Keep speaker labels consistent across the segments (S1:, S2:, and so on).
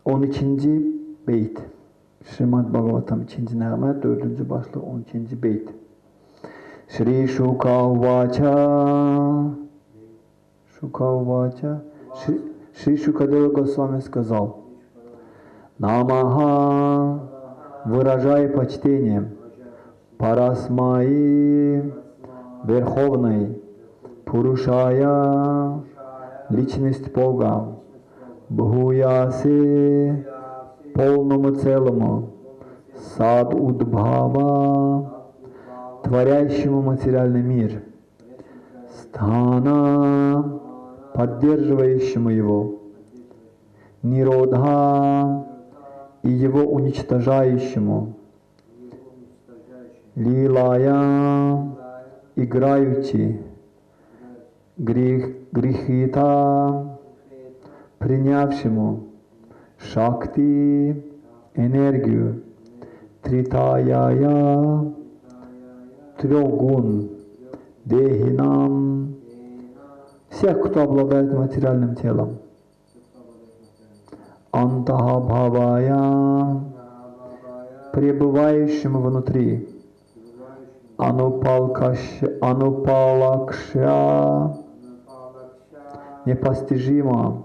S1: 12. beyt. Şrimad Bhagavatam 2. nəğmə 4. başlı 12. beyt. Shri Shuka Vacha. Шри Шукадева Госвами сказал: Намаха, выражая почтение Парасмаи, Верховной, Пурушая, личность Бога, Бхуяси, полному целому, Сад Удбхава, творящему материальный мир, Стхана, поддерживающему его, Ниродха и его уничтожающему, Лилая, играючи, Грихита, принявшему, Шакти, энергию, Тритаяя, трех гун, Дехинам, всех, кто обладает материальным телом. Антахабхавая, пребывающим внутри. Анупалакшя, непостижимо.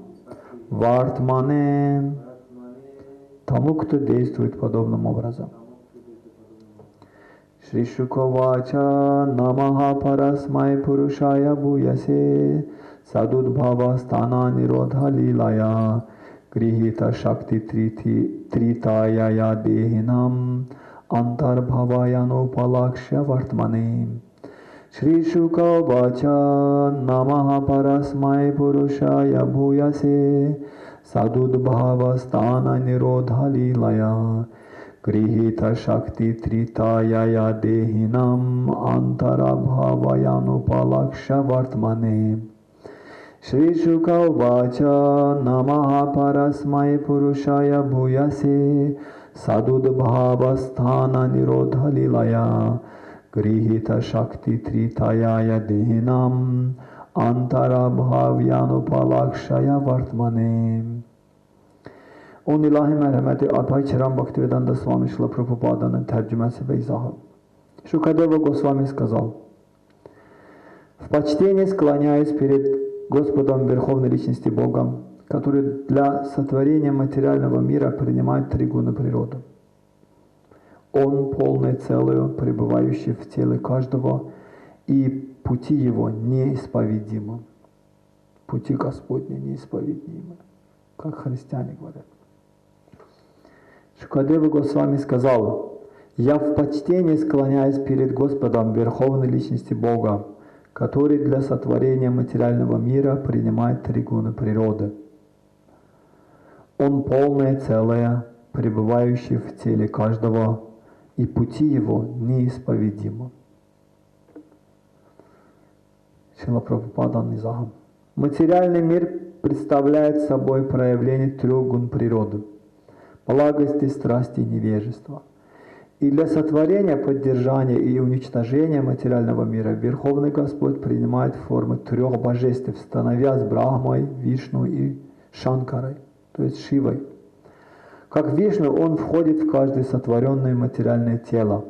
S1: Вартмане, тому, кто действует подобным образом. Шри Шуковача, Намаха Парасмай Пурушая Буясе, Садудбхава Стана Ниродха Лилая, Грихита Шакти Тритаяя Дехинам, Антарбхаваяну Палакшя Вартмане. Шри Шуковача, Намаха Парасмай Пурушая Буясе, Садудбхава Стана Ниродха Лилая, Грихита Шакти Тритаяя Дехинам Антарабхаваяну Палакша Вартмане. Шри Шука Вача Намаха Парасмай Пурушая Бхуясе Садудбхава Стхана Ниродха Лилая Грихита Шакти Тритаяя Дехинам Антарабхаваяну Палакшая Вартмане. Он ilahi merhameti Abhay Charan Bhaktivedanta Swami Шрила Прабхупаданың тәржімәсі və izahı. Шукадева Госвами сказал: в почтении склоняюсь перед Господом Верховной Личности Богом, который для сотворения материального мира принимает три гуны природы. Он полный целый, пребывающий в теле каждого, и пути его неисповедимы. Пути Господни неисповедимы, как христиане говорят. Шукадева Госвами сказал: я в почтении склоняюсь перед Господом Верховной Личности Бога, который для сотворения материального мира принимает три гуны природы. Он полное целое, пребывающий в теле каждого, и пути его неисповедимы. Шрила Прабхупада Низахам. Материальный мир представляет собой проявление трех гун природы: благости, страсти и невежества. И для сотворения, поддержания и уничтожения материального мира Верховный Господь принимает формы трех божеств, становясь Брахмой, Вишну и Шанкарой, то есть Шивой. Как Вишну, он входит в каждое сотворенное материальное тело.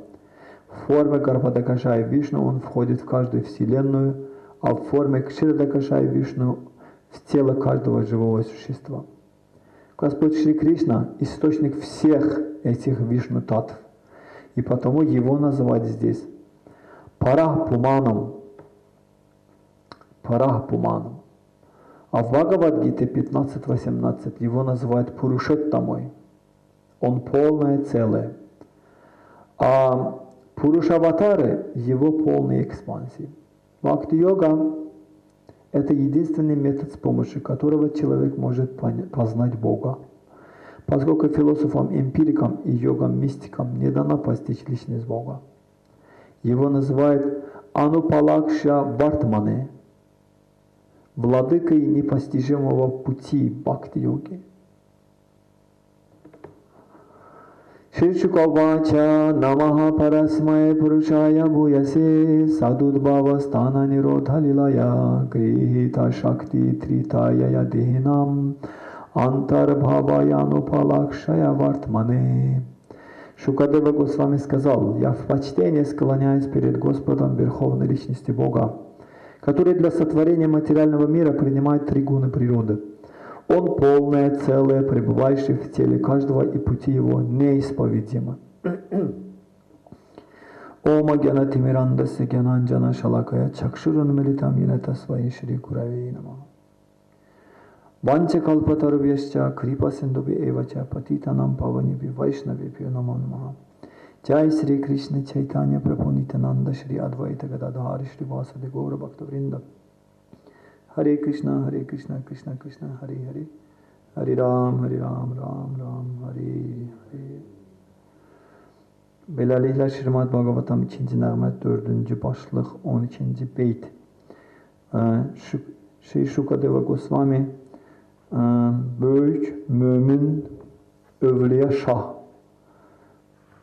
S1: В форме Гарбхадакашая Вишну он входит в каждую вселенную, а в форме Кширдакашая Вишну в тело каждого живого существа. Господь Шри Кришна – источник всех этих Вишну-татв, и потому его называют здесь Парахпуманом. Парахпуманом. А в Бхагавад-гите 15.18 его называют Пурушоттамой. Он полное целое. А Пурушаватары – его полные экспансии. Бхакти-йога – это единственный метод, с помощью которого человек может познать Бога. Поскольку философам-эмпирикам и йогам-мистикам не дано постичь личность Бога. Его называют Анупалакша Вартмане, владыкой непостижимого пути бхакти-йоги. Шри Шукавача Намаха Парасмай Пурушая Бхуясе Садудбхава Стана Ниродха Лилая Грихита Шакти Тритаяя Дехинам Антарбхаваянупалакшая вартмане. Шукадева Госвами сказал: я в почтении склоняюсь перед Господом Верховной Личности Бога, который для сотворения материального мира принимает три гуны природы. Он полное, целое, пребывающий в теле каждого, и пути его неисповедимы. Ома Гянати Мирандаса Гянанджана Шалакая Чакшуран Милитам Янета Сваи Шри Гуравей Намаха. Ванча Калпатарвьясча Крипа Синдуби Эвача Патитанам Паваниби Вайшнавипи Намо Намаха. Jai Sri Krishna Chaitanya Prabhu Nityananda Shri Advaita Gadadhari Shri Vasadi Gaura Bhakta Vrinda. Hare Krishna, Krishna Krishna, Hare Hare. Hare Ram, Ram Ram, Hare Hare. Beləliklə Şirmad Bhagavatam 2-ci nəğmə 4-cü başlıq 12-ci beyt. Şri Şukadeva Gosvami böyük mömin övliya şah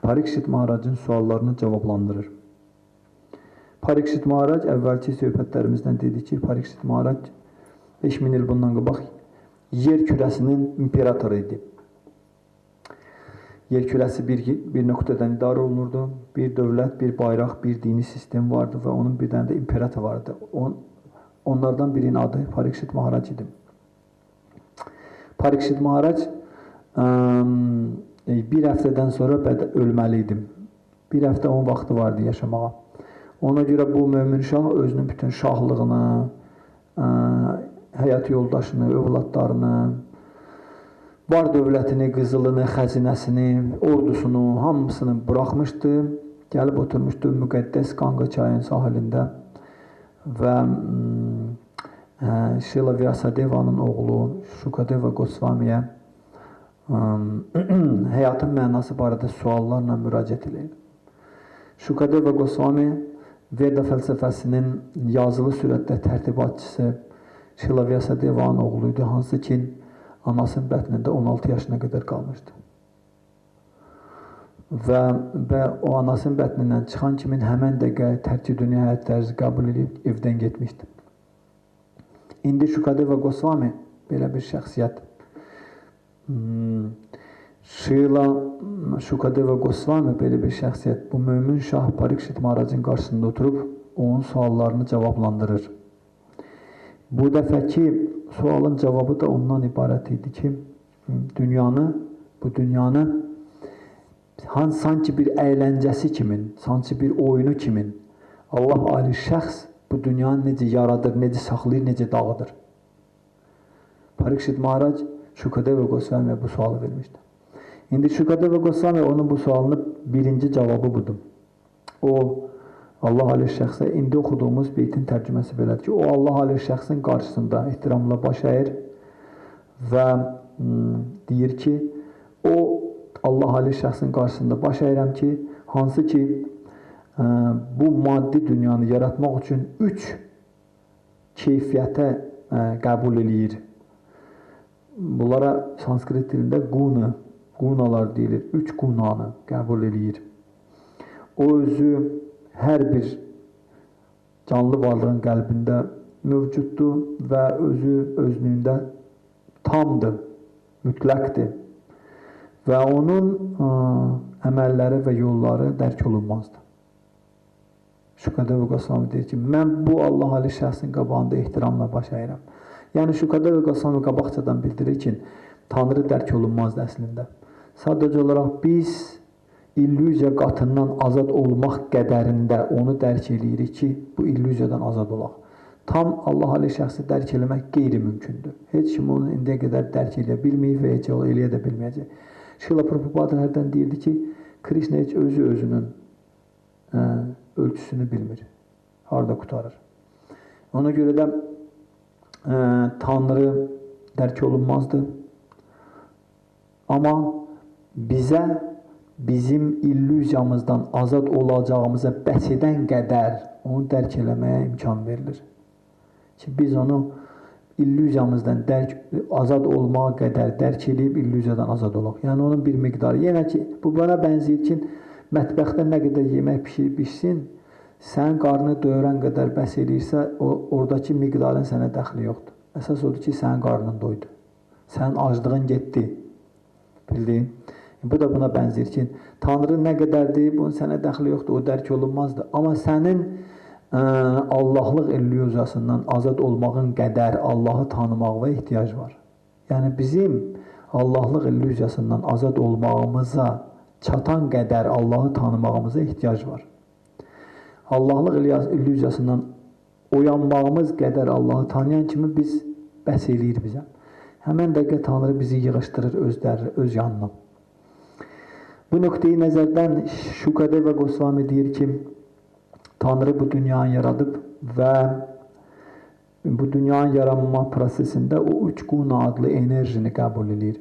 S1: Parikshit Maharaj'ın suallarını cevaplandırır. Parikshit Maharaj əvvəlki söhbətlərimizdən dedi ki, Parikshit Maharaj 5000 il bundan qabaq yer kürəsinin imperatoru idi. Yer kürəsi bir nöqtədən idarə olunurdu. Bir dövlət, bir bayraq, bir dini sistem vardı və onun bir dənə də imperator vardı. Onlardan birinin adı Parikshit Maharaj idi. Parikshit Maharaj bir həftədən sonra ölməli idim. Bir həftə onun vaxtı vardı yaşamağa. Ona görə bu mömin şah özünün bütün şahlığını, həyat yoldaşını, övladlarını, var dövlətini, qızılını, xəzinəsini, ordusunu, hamısını buraxmışdı. Gəlib oturmuşdu müqəddəs Qanga çayın sahilində və Şrila Vyasadeva'nın oğlu Şukadeva Gosvamiyə həyatın mənası barədə suallarla müraciət edir. Şukadeva Gosvami Veda fəlsəfəsinin yazılı sürətdə tərtibatçısı Şrila Vyasadeva'nın oğluydu, hansı ki anasının bətnində 16 yaşına qədər qalmışdı. Və o anasının bətnindən çıxan kimin həmən dəqiqə tərki dünya həyat tərzi qəbul edib evdən getmişdi. İndi Şukadeva Gosvami belə bir şəxsiyyət. Şrila Şukadeva Gosvami belə bir şəxsiyyət. Bu mömin şah Parikshit Maharajın qarşısında oturub onun suallarını cavablandırır. Bu dəfəki sualın cavabı da ondan ibarət idi ki, bu dünyanı sanki bir əyləncəsi kimin, sanki bir oyunu kimin Allah ali şəxs bu dünyanı necə yaradır, necə saxlayır, necə dağıdır. Parikshit Maharaj Şukadeva Gosvami'ye bu sualı vermişdi. İndi Şukadeva Gosvami onun bu sualının birinci cavabı budur. O Allah ali şəxsə indi oxuduğumuz beytin tərcüməsi belədir ki, o Allah ali şəxsin qarşısında ehtiramla baş əyir və deyir ki, o Allah ali şəxsin qarşısında baş əyirəm ki, hansı ki bu maddi dünyanı yaratmaq üçün 3 keyfiyyətə qəbul eləyir. Bunlara sanskrit dilində gunalar deyilir. 3 gunanı qəbul eləyir. O özü hər bir canlı varlığın qəlbində mövcuddur və özü özlüyündə tamdır, mütləqdir və onun əməlləri və yolları dərk olunmazdır. Şukadeva Gosvami deyir ki, mən bu Allah ali şəxsin qabağında ehtiramla baş əyirəm. Yəni Şukadeva Gosvami qabaqcadan bildirir ki, Tanrı dərk olunmazdır əslində. Sadəcə olaraq biz illüziya qatından azad olmaq qədərində onu dərk eləyirik ki, bu illüziyadan azad olaq. Tam Allah ali şəxsi dərk eləmək qeyri-mümkündür. Heç kim onu indiyə qədər dərk eləyə bilməyib və heç eləyə də bilməyəcək. Şrila Prabhupada hərdən deyirdi ki, Krishna heç özünün ölçüsünü bilmir. Harada qutarır. Ona görə də Tanrı dərk olunmazdır. Amma bizə bizim illüziyamızdan azad olacağımıza bəs edən qədər onu dərk eləməyə imkan verilir. Ki biz onu illüziyamızdan azad olmağa qədər dərk edib illüziyadan azad olaq. Yəni onun bir miqdarı. Yenə ki, bu bana bənzəyir ki, mətbəxdə nə qədər yemək pişsin, sən qarnını doyuran qədər bəs edirsə, oradakı miqdarın sənə dəxli yoxdur. Əsas odur ki, sənin qarnın doydu. Sənin aclığın getdi. Bildin? Bu da buna bənzər ki, Tanrı nə qədərdir, bunun sənə dəxli yoxdur, o dərk olunmazdır. Amma sənin Allahlıq illüziyasından azad olmağın qədər Allahı tanımağa ehtiyac var. Yəni bizim Allahlıq illüziyasından azad olmağımıza çatan qədər Allahı tanımağımıza ehtiyac var. Allahlıq illüziyasından oyanmağımız qədər Allahı tanıyan kimi biz bəs eləyir bizə. Həmən dəqiqə Tanrı bizi yığışdırır öz yanına. Bu nöqteyi nəzərdən Şukadeva Goswami deyir ki, Tanrı bu dünyanı yaradıb və bu dünyanın yaranma prosesində o üç quna adlı enerjini qəbul edir.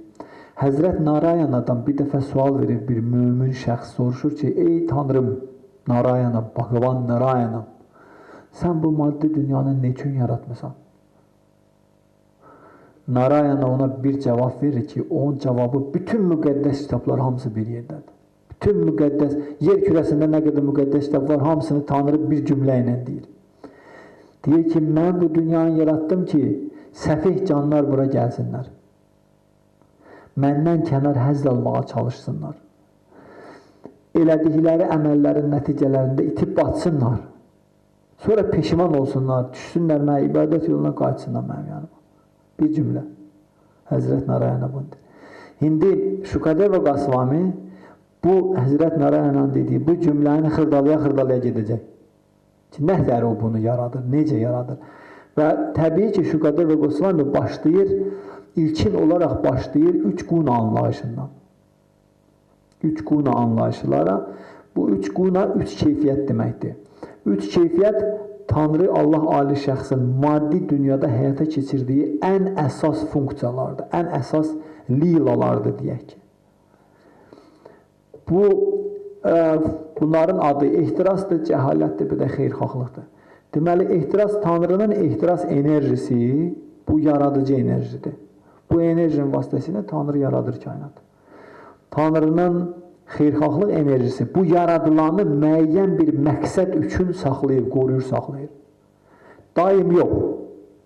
S1: Həzrət Narayanadan bir dəfə sual verir bir mömin şəxs, soruşur ki, ey Tanrım, Narayana, Bhagavan Narayana, sən bu maddi dünyanı ne üçün yaratmısan? Narayana ona bir cavab verir ki, onun cevabı bütün müqəddəs kitablar hamısı bir yerdədir. Bütün müqəddəs, yer kürəsində nə qədər müqəddəs kitab var, hamısını Tanrı bir cümlə ilə deyir. Deyir ki, mən bu dünyanı yarattım ki, səfih canlar bura gəlsinlər. Məndən kənar həzz almağa çalışsınlar. Elədikləri əməllərin nəticələrində itib batsınlar. Sonra peşiman olsunlar, düşsünlər mənə, ibadət yoluna qayıtsınlar mənim yanıma. Bir cümlə. Həzrət Narayana bundur. İndi Şukadeva Goswami bu Həzrət Narayana'nın dediyi bu cümləni xırdalaya gedəcək. Ki, nətər o bunu yaradır, necə yaradır? Və təbii ki, Şukadeva Goswami başlayır, ilkin olaraq başlayır üç quna anlayışından. Üç quna anlayışlara, bu üç quna üç keyfiyyət deməkdir. Üç keyfiyyət Tanrı Allah ali şəxsin maddi dünyada həyata keçirdiyi ən əsas funksiyalardır, ən əsas lilalardır deyək ki. Bunların adı ehtirasdır, cəhalətdir, bir də xeyirxahlıqdır. Deməli, ehtiras, Tanrının ehtiras enerjisi bu yaradıcı enerjidir. Bu enerjinin vasitəsilə Tanrı yaradır kainatı. Tanrının xeyirxahlıq enerjisi bu yaradılanı müəyyən bir məqsəd üçün saxlayır, qoruyur, saxlayır. Daim yox.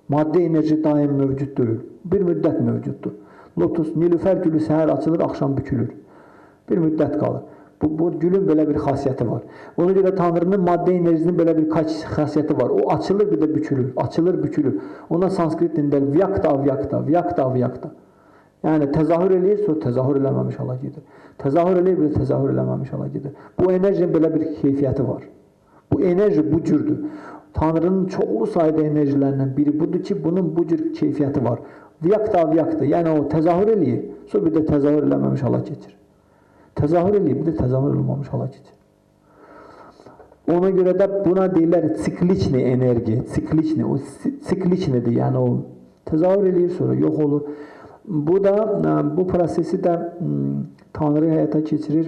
S1: Maddi enerji daim mövcud deyil. Bir müddət mövcuddur. Lotus, nilüfər gülü səhər açılır, axşam bükülür. Bir müddət qalır. Bu gülün belə bir xasiyyəti var. Ona görə Tanrının maddi enerjinin belə bir xasiyyəti var. O açılır, bir də bükülür. Açılır, bükülür. Ona sanskrit dilində vyakta, vyakta, vyakta, vyakta. Yəni təzahür eləyir, sonra təzahür eləməmiş hala gedir. Təzahür eləyir, bir də təzahür eləməmiş hala gedir. Bu enerjinin belə bir keyfiyyəti var. Bu enerji bu cürdür. Tanrının çoxlu sayda enerjilərindən biri budur ki, bunun bu cür keyfiyyəti var. Vyakta, vyakta, yəni o təzahür eləyir, sonra bir də təzahür eləməmiş hala keçir. Təzahür eləyir, bir də təzahür olmamış hala keçir. Ona görə də buna deyirlər sikliçni enerji, sikliçni, o sikliçnidir, yəni o təzahür eləyir, sonra yox olur. Bu da, bu prosesi də Tanrı həyata keçirir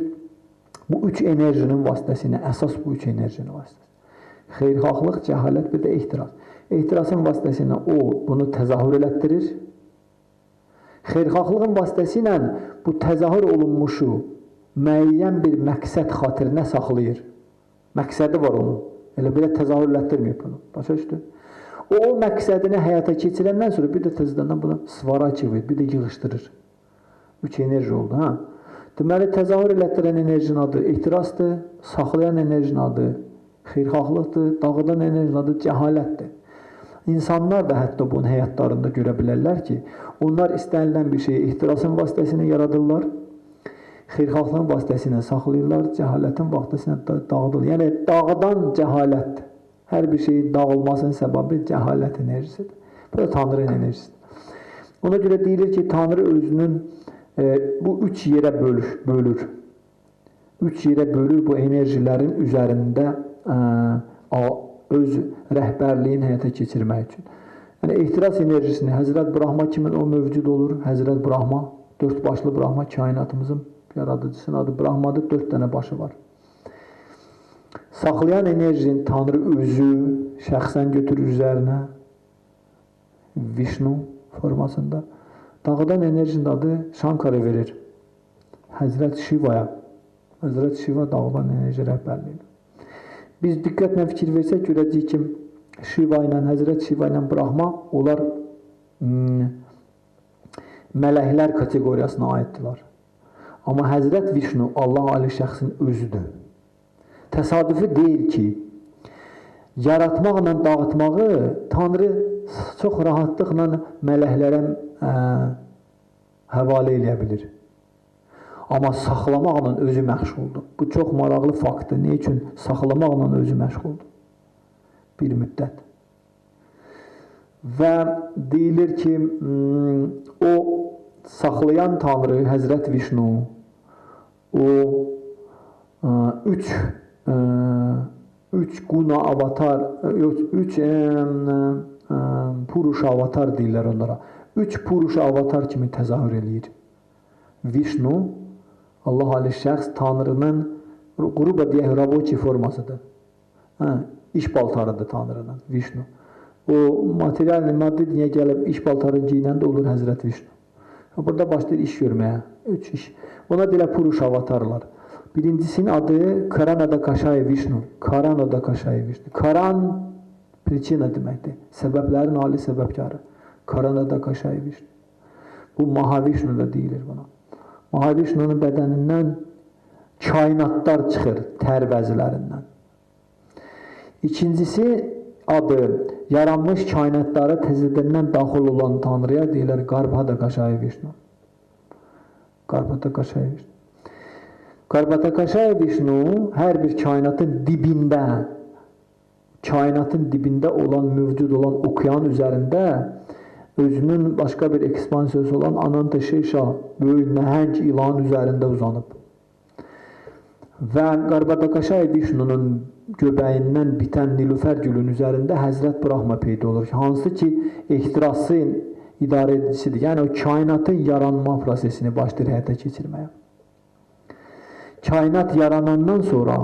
S1: bu üç enerjinin vasitəsilə, əsas bu üç enerjinin vasitəsilə. Xeyirxahlıq, cəhalət, bir də ehtiras. Ehtirasın vasitəsilə o bunu təzahür elətdirir. Xeyirxahlığın vasitəsilə bu təzahür olunmuşu müəyyən bir məqsəd xatirinə saxlayır. Məqsədi var onun. Elə belə təzahür elətdirməyib bunu. Başa düşdü? O məqsədini həyata keçirəndən sonra bir də təzədən buna svaracıvır, bir də yığışdırır. Üç enerji oldu. Ha? Deməli, təzahür elətdirən enerjinin adı ehtirasdır, saxlayan enerjinin adı xeyirxahlıqdır, dağıdan enerjinin adı cəhalətdir. İnsanlar da hətta bunun həyatlarında görə bilərlər ki, onlar istənilən bir şeyi ehtirasın vasitəsilə yaradırlar, xeyirxahlığın vasitəsilə saxlayırlar, cəhalətin vasitəsilə dağıdırlar. Yəni, dağıdan cəhalətdir. Hər bir şeyin dağılmasının səbəbi cəhalət enerjisidir. Bu da Tanrının enerjisidir. Ona görə deyilir ki, Tanrı özünün bu üç yerə bölür. Üç yerə bölür bu enerjilərin üzərində öz rəhbərliyin həyata keçirmək üçün. Yəni, ehtiras enerjisini Həzrət Brahma kimi o mövcud olur. Həzrət Brahma, dörd başlı Brahma, kainatımızın yaradıcısının adı Brahmadır, 4 dənə başı var. Saxlayan enerjinin Tanrı özü şəxsən götürür üzərinə, Vishnu formasında. Dağıdan enerjinin adı Shankara verir, Həzrət Şivaya. Həzrət Şiva dağıdan enerji rəhbərliyi. Biz diqqətlə fikir versək, görəcəyik ki, Şiva ilə, Həzrət Şiva ilə Brahma, onlar mələklər kateqoriyasına aiddirlər. Amma Həzrət Vişnu Allah Ali şəxsin özüdür. Təsadüfi deyil ki, yaratmaqla dağıtmağı Tanrı çox rahatlıqla mələklərə həvalə eləyə bilir. Amma saxlamaqla özü məşğuldur. Bu çox maraqlı faktdır. Ne üçün? Saxlamaqla özü məşğuldur. Bir müddət. Və deyilir ki, o saxlayan Tanrı, Həzrət Vişnu, o üç guna avatar, üç Purusha avatar deyirlər onlara. Üç Purusha avatar kimi təzahür eləyir. Vişnu, Allah Ali şəxs Tanrının qruba deyək, raboçi formasıdır. İş paltarıdır Tanrının, Vişnu. O material, maddi dünya gəlib iş paltarını giyinəndə olur Həzrət Vişnu. Burada başlayır iş görməyə. Üç iş. Ona deyirlər Purusha avatarlar. Birincisinin adı Karanada Kaşay Vişnu. Karanada Kaşay Vişnu. Karan Pričina deməkdir. Səbəblərin ali səbəbkarı. Karanada Kaşay Vişnu. Bu Mahavişnu da deyilir buna. Mahavişnunun bədənindən kainatlar çıxır tər vəzilərindən. İkincisi adı yaranmış kainatlara təzədəndən daxil olan Tanrıya deyirlər Garbhada Kaşay Vişnu. Garbhada Kaşay Vişnu. Garbhada Kaşay Vişnu hər bir kainatın dibində olan, mövcud olan okean üzərində özünün başqa bir ekspansiyası olan Ananta Şeşa, böyük nəhəng ilan üzərində uzanıb. Və Garbhada Kaşay Vişnunun göbəyindən bitən Nilüfər gülün üzərində Həzrət Brahma peyda olur. Hansı ki, ehtirası idarə edicisidir. Yəni, o kainatın yaranma prosesini başlayır həyata keçirməyə. Kainat yaranandan sonra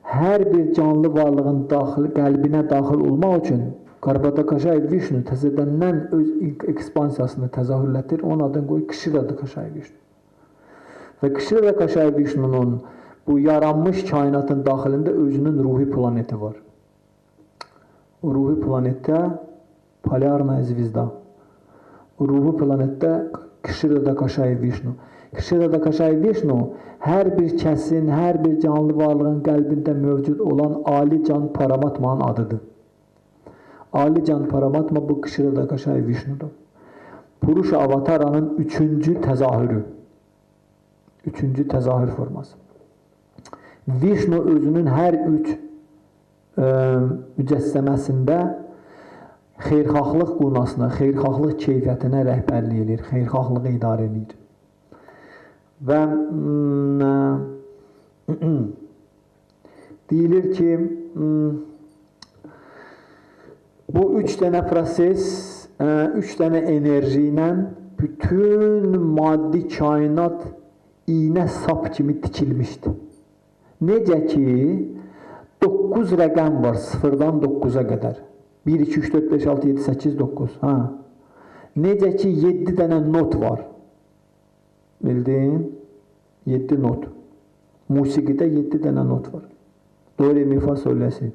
S1: hər bir canlı varlığın qəlbinə daxil olmaq üçün Garbhada Kaşay Vişnu təzədəndən öz ekspansiyasını təzahürlətir. Onun adını qoyur Kshirada Kaşay Vişnu. Və Kshirada Kaşay Vişnunun bu yaranmış kainatın daxilində özünün ruhi planeti var. O ruhi planetdə Polyarnaya Zvizda. O ruhi planetdə Kshirada Kaşay Vişnu. Kshirada Kaşay Vişnu hər bir kəsin, hər bir canlı varlığın qəlbində mövcud olan Ali Can Paramatmanın adıdır. Ali Can Paramatma bu Kshirada Kaşay Vişnudur. Purusha Avataranın üçüncü təzahürü. Üçüncü təzahür forması. Vişnu özünün hər üç mücəssəməsində xeyrxahlıq qunasına, xeyrxahlıq keyfiyyətinə rəhbərlik edir, xeyrxahlığı idarə edir. Və deyilir ki, bu üç dənə proses, üç dənə enerji ilə bütün maddi kainat iynə sap kimi tikilmişdir. Necə ki, 9 rəqəm var, 0-dan 9-a qədər. 1, 2, 3, 4, 5, 6, 7, 8, 9. Necə ki, 7 dənə not var. Bildin? 7 not. Musiqidə 7 dənə not var. Do, re, mi, fa, sol, la, si.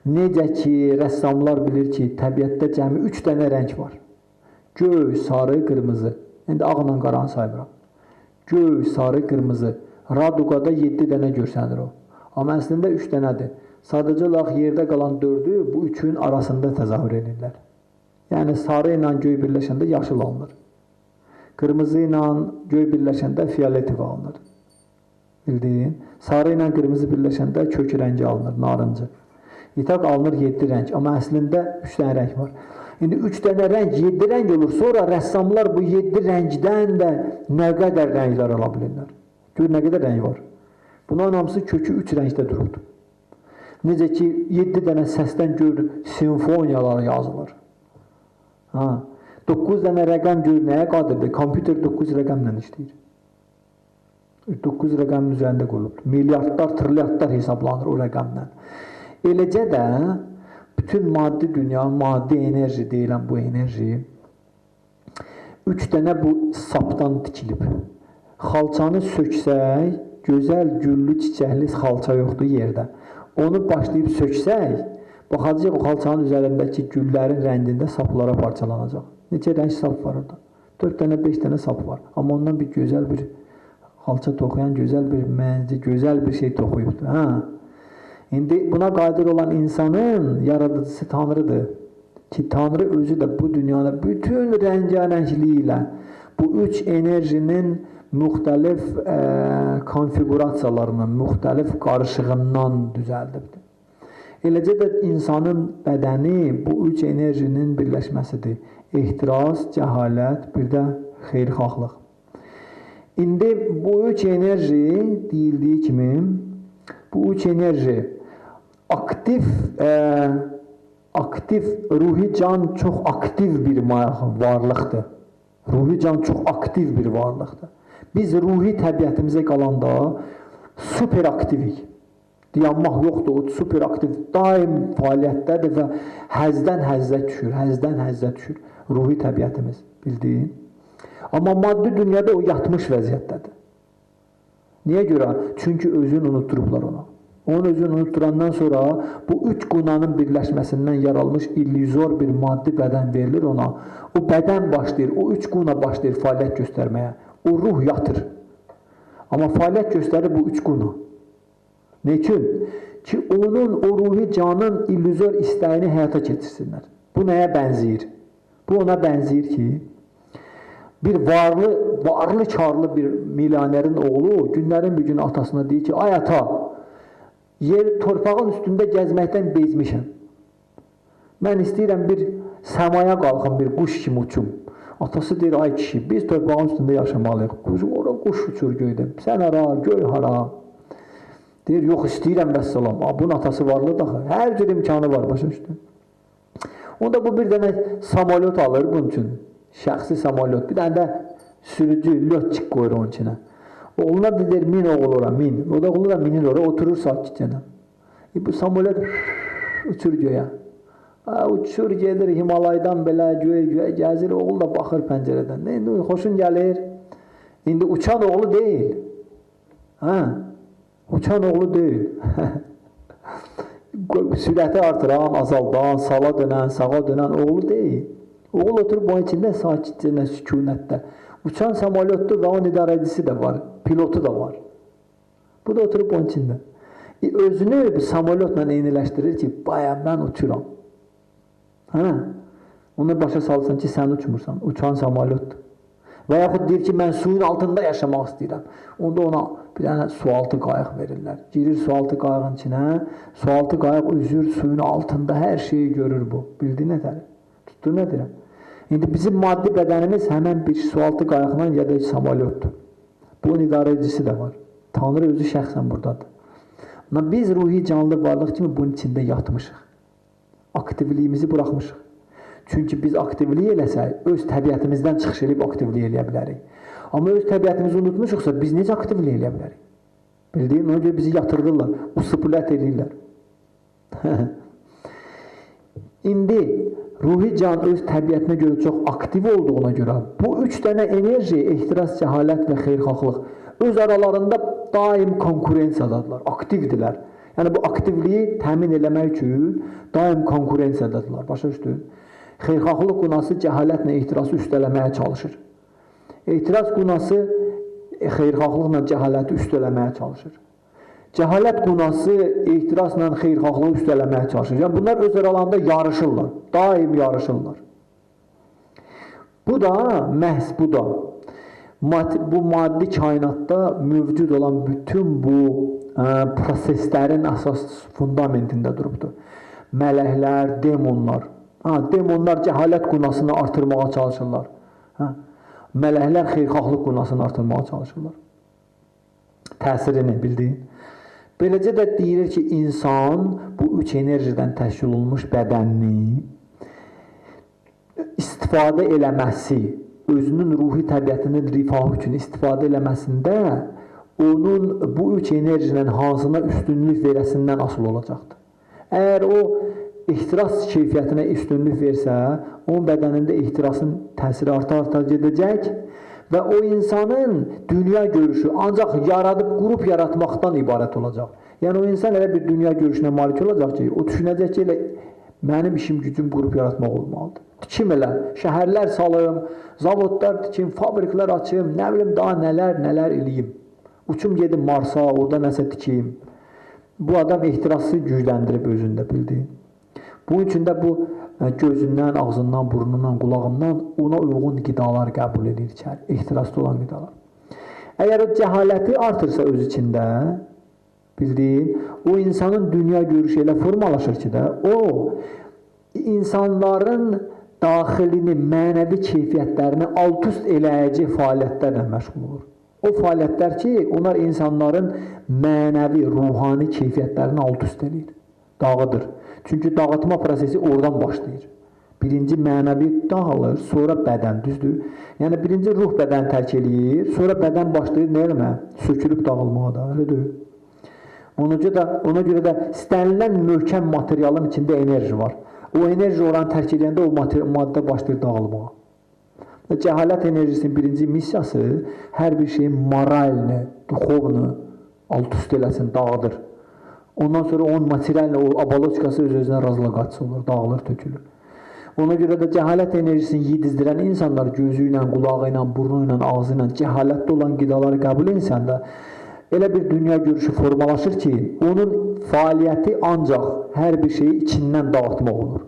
S1: Necə ki, rəssamlar bilir ki, təbiətdə cəmi 3 dənə rəng var. Göy, sarı, qırmızı. İndi ağla qaranı sayıram. Göy, sarı, qırmızı. Raduqada 7 dənə görsənir o. Amma əslində 3 dənədir. Sadəcə olaraq yerdə qalan 4-ü bu üçün arasında təzahür edirlər. Yəni, sarı ilə göy birləşəndə yaşıl alınır. Qırmızı ilə göy birləşəndə fioletiv alınır. Bildiyin? Sarı ilə qırmızı birləşəndə kök rəngi alınır, narıncı. İtaq alınır 7 rəng, amma əslində 3 dənə rəng var. İndi 3 dənə rəng, 7 rəng olur. Sonra rəssamlar bu 7 rəngdən də nə qədər rənglər ala bilirlər. Gör, nə qədər rəng var. Bunların hamısı kökü 3 rəngdə durubdur. Necə ki, 7 dənə səsdən gör, simfoniyalar yazılır. 9 dənə rəqəm gör, nəyə qadirdir? Kompüter 9 rəqəmlə işləyir. 9 rəqəmin üzərində qurulubdur. Milyardlar, trilyardlar hesablanır o rəqəmlə. Eləcə də bütün maddi dünya, maddi enerji deyilən bu enerji 3 dənə bu sapdan tikilib. Xalçanı söksək, gözəl güllü çiçəkli xalça yoxdur yerdə. Onu başlayıb söksək, baxacaq o xalçanın üzərindəki güllərin rəngində saplara parçalanacaq. Neçə rəng sap var orada? 4 dənə, 5 dənə sap var. Amma ondan bir gözəl bir xalça toxuyan, gözəl bir mənci, gözəl bir şey toxuyubdur. Hə? İndi buna qadir olan insanın yaradıcısı Tanrıdır. Ki Tanrı özü də bu dünyada bütün rəngarəngliyi ilə bu üç enerjinin müxtəlif konfigurasiyalarından, müxtəlif qarışığından düzəldibdir. Eləcə də insanın bədəni bu üç enerjinin birləşməsidir. Ehtiras, cəhalət, bir də xeyirxahlıq. İndi bu üç enerji deyildiyi kimi, bu üç enerji aktiv, ruhi can çox aktiv bir varlıqdır. Ruhi can çox aktiv bir varlıqdır. Biz ruhi təbiətimizə qalanda superaktivik. Dayanmaq yoxdur, o superaktiv daim fəaliyyətdədir və həzdən həzzə düşür. Ruhi təbiətimiz, bildiyin. Amma maddi dünyada o yatmış vəziyyətdədir. Niyə görə? Çünki özünü unutturublar ona. Onun özünü unutturandan sonra bu üç qunanın birləşməsindən yaralmış illüzor bir maddi bədən verilir ona. O bədən başlayır, o üç quna başlayır fəaliyyət göstərməyə. O ruh yatır. Amma fəaliyyət göstərir bu üç quna. Ne üçün? Ki onun, o ruhi canın illüzor istəyini həyata keçirsinlər. Bu nəyə bənzəyir? Bu ona bənzəyir ki, bir varlı karlı bir milyonerin oğlu günlərin bir gün atasına deyir ki, ay ata, torpağın üstündə gəzməkdən bezmişəm. Mən istəyirəm bir səmaya qalxım, bir quş kimi uçum. Atası deyir, ay kişi, biz torpağın üstündə yaşamalıyıq. Ora quş uçur göydə. Sən hara, göy hara. Deyir, yox istəyirəm vəssalam. Bunun atası varlı da, hər cür imkanı var başa düşdün. Onda bu bir dənə samolyot alır bunun üçün. Şəxsi samolyot. Bir dənə də sürücü, lotçik qoyur onun içinə. Oğluna da deyir, min oğul ora, min. O da oğlu da minir ora, oturur sakitcənə. Bu samolyot uçur göyə. Uçur gedir Himalaydan belə göyə gəzir, oğul da baxır pəncərədən. Xoşun gəlir. İndi uçan oğlu deyil. Uçan oğlu deyil. Sürəti artıran, azaldan, sala dönən, sağa dönən oğlu deyil. Oğul oturub onun içində sakitcənə, sükunətdə. Uçan samolyotdur və onun idarəçisi də var, pilotu da var. Bu da oturub onun içində. Özünü samolyotla eyniləşdirir ki, baya mən uçuram. Onu başa salsan ki, sən uçmursan, uçan samolyotdur. Və yaxud deyir ki, mən suyun altında yaşamaq istəyirəm. Onda ona bir dənə sualtı qayıq verirlər. Girir sualtı qayığın içinə, sualtı qayıq üzür suyun altında, hər şeyi görür bu. Bildiyi nətədir? Tutdur nə deyirəm? İndi bizim maddi bədənimiz həmən bir sualtı qayıqla ya da samolyotdur. Bunun idarəçisi də var. Tanrı özü şəxsən buradadır. Biz ruhi canlı varlıq kimi bunun içində yatmışıq. Aktivliyimizi buraxmışıq. Çünki biz aktivlik eləsək, öz təbiətimizdən çıxış edib aktivlik eləyə bilərik. Amma öz təbiətimizi unutmuşuqsa, biz necə aktivlik eləyə bilərik? Bildiyin, ona görə bizi yatırırlar, usupulət edirlər. İndi ruhi can öz təbiətinə görə çox aktiv olduğuna görə bu üç dənə enerji, ehtiras, cəhalət və xeyirxahlıq öz aralarında daim konkurensiyadadırlar, aktivdirlər. Yəni bu aktivliyi təmin eləmək üçün daim konkurensiyadadırlar, başa düşdün? Xeyirxahlıq qunası cəhalətlə ehtirası üstələməyə çalışır. Ehtiras qunası xeyirxahlıqla cəhaləti üstələməyə çalışır. Cəhalət qunası ehtirasla xeyirxahlığı üstələməyə çalışır. Yəni bunlar öz aralarında yarışırlar, daim yarışırlar. Bu da, məhz bu da, bu maddi kainatda mövcud olan bütün bu proseslərin əsas fundamentində durubdur. Mələklər, demonlar. Demonlar cəhalət qunasını artırmağa çalışırlar. Mələklər xeyirxahlıq qunasını artırmağa çalışırlar. Təsirini bildiyin. Beləcə də deyilir ki, insan bu üç enerjidən təşkil olunmuş bədənini istifadə eləməsi, özünün ruhi təbiətinin rifahı üçün istifadə eləməsində onun bu üç enerjinin hansına üstünlük verəsindən asılı olacaqdır. Əgər o ehtiras keyfiyyətinə üstünlük versə, onun bədənində ehtirasın təsiri arta-arta gedəcək və o insanın dünya görüşü ancaq yaradıb, qrup yaratmaqdan ibarət olacaq. Yəni o insan elə bir dünya görüşünə malik olacaq ki, o düşünəcək ki, elə Mənim işim gücüm qrup yaratmaq olmalıdır. Tikim elə, şəhərlər salım, zavodlar tikim, fabriklər açım, nə bilim daha nələr eləyim. Uçum gedim Marsa, orada nəsə tikim. Bu adam ehtirası gücləndirib özündə bildiyin. Bunun üçün də bu gözündən, ağzından, burnundan, qulağından ona uyğun qidalar qəbul edir içəri. Ehtiraslı olan qidalar. Əgər o cəhaləti artırsa öz içində, bildiyin, o insanın dünya görüşü elə formalaşır ki də, o insanların daxilini, mənəvi keyfiyyətlərini alt-üst eləyəcək fəaliyyətlərlə məşğul olur. O fəaliyyətlər ki, onlar insanların mənəvi, ruhani keyfiyyətlərini alt-üst eləyir, dağıdır. Çünki dağıtma prosesi oradan başlayır. Birinci mənəvi dağılır, sonra bədən, düzdür? Yəni birinci ruh bədən tərk eləyir, sonra bədən başlayır nə eləmə? Sökülüb dağılmağa da, elə deyil. Ona görə də istənilən möhkəm materialın içində enerji var. O enerji oranı tərk edəndə o maddə başlayır dağılmağa. Cəhalət enerjisinin birinci missiyası hər bir şeyin moralini, duxovunu alt-üst eləsin, dağıdır. Ondan sonra onun materialini, o abaloçkası öz-özünə razılaqatçı olur, dağılır, tökülür. Ona görə də cəhalət enerjisini yedizdirən insanlar gözü ilə, qulağı ilə, burnu ilə, ağzı ilə cəhalətli olan qidaları qəbul etsən də elə bir dünya görüşü formalaşır ki, onun fəaliyyəti ancaq hər bir şeyi içindən dağıtmaq olur.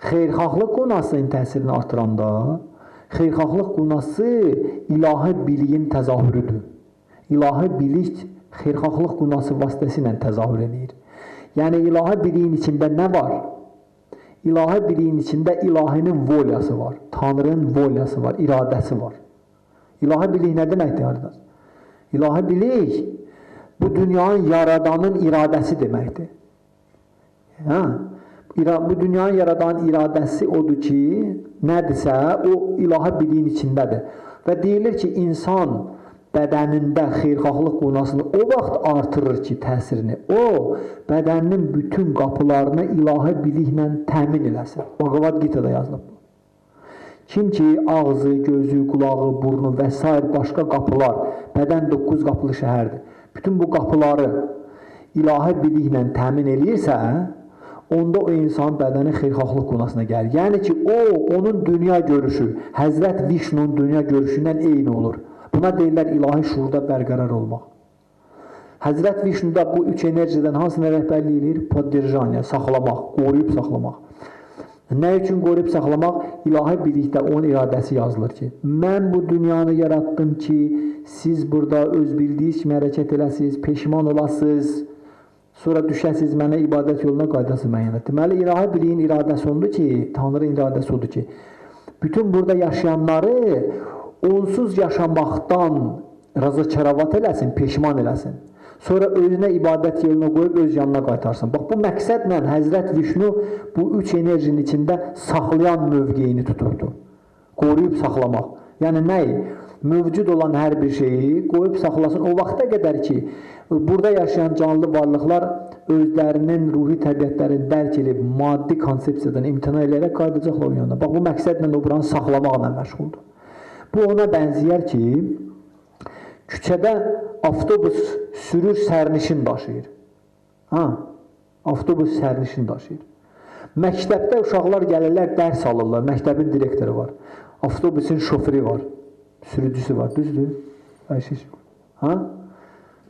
S1: Xeyrxahlıq qonasının təsirini artıranda, xeyrxahlıq qonası ilahi biliyin təzahürüdür. İlahi bilik xeyrxahlıq qonası vasitəsilə təzahür edir. Yəni, ilahi biliyin içində nə var? İlahi biliyin içində ilahinin volyası var, Tanrının volyası var, iradəsi var. İlahi bilik nə deməkdir? İlahi bilik bu dünyanın yaradanın iradəsi deməkdir. Bu dünyanın yaradanın iradəsi odur ki, nədirsə, o ilahi biliyin içindədir. Və deyilir ki, insan bədənində xeyrxahlıq qonasını o vaxt artırır ki, təsirini, o bədəninin bütün qapılarını ilahi biliklə təmin eləsin. Bhagavad Gita'da yazılıb. Kim ki, ağzı, gözü, qulağı, burnu və s. başqa qapılar, bədən 9 qapılı şəhərdir. Bütün bu qapıları ilahi biliklə təmin eləyirsə, onda o insan bədəni xeyrxahlıq qonasına gəlir. Yəni ki, onun dünya görüşü, Həzrət Vişnunun dünya görüşündən eyni olur. Buna deyirlər ilahi şuurda bərqərar olmaq. Həzrət Vişnuda bu üç enerjidən hansına rəhbərlik edir? Poddirjaniya, saxlamaq, qoruyub saxlamaq. Nə üçün qoruyub saxlamaq? İlahi bilikdə onun iradəsi yazılır ki, mən bu dünyanı yaratdım ki, siz burada öz bildiyiniz kimi hərəkət eləsiniz, peşman olasınız, sonra düşəsiniz, mənə ibadət yoluna qaydasınız mən yana. Deməli, ilahi biliyin iradəsi ondur ki, Tanrının iradəsi odur ki, bütün burada yaşayanları onsuz yaşamaqdan razı-kəravat eləsin, peşman eləsin. Sonra özünə ibadət yoluna qoyub öz yanına qaytarsın. Bax, bu məqsədlə Həzrət Vişnu bu üç enerjinin içində saxlayan mövqeyini tuturdu. Qoruyub saxlamaq. Yəni nəyi? Mövcud olan hər bir şeyi qoyub saxlasın. O vaxta qədər ki, burada yaşayan canlı varlıqlar özlərinin ruhi təbiətlərini dərk edib, maddi konsepsiyadan imtina eləyərək qaydacaqlar o yanına. Bax, bu məqsədlə o buranı saxlamaqla məşğuldur. Bu ona bənzəyər ki, küçədə avtobus sürür, sərnişin daşıyır. Avtobus sərnişin daşıyır. Məktəbdə uşaqlar gəlirlər, dərs alırlar, məktəbin direktoru var. Avtobusun şoförü var, sürücüsü var, düzdür?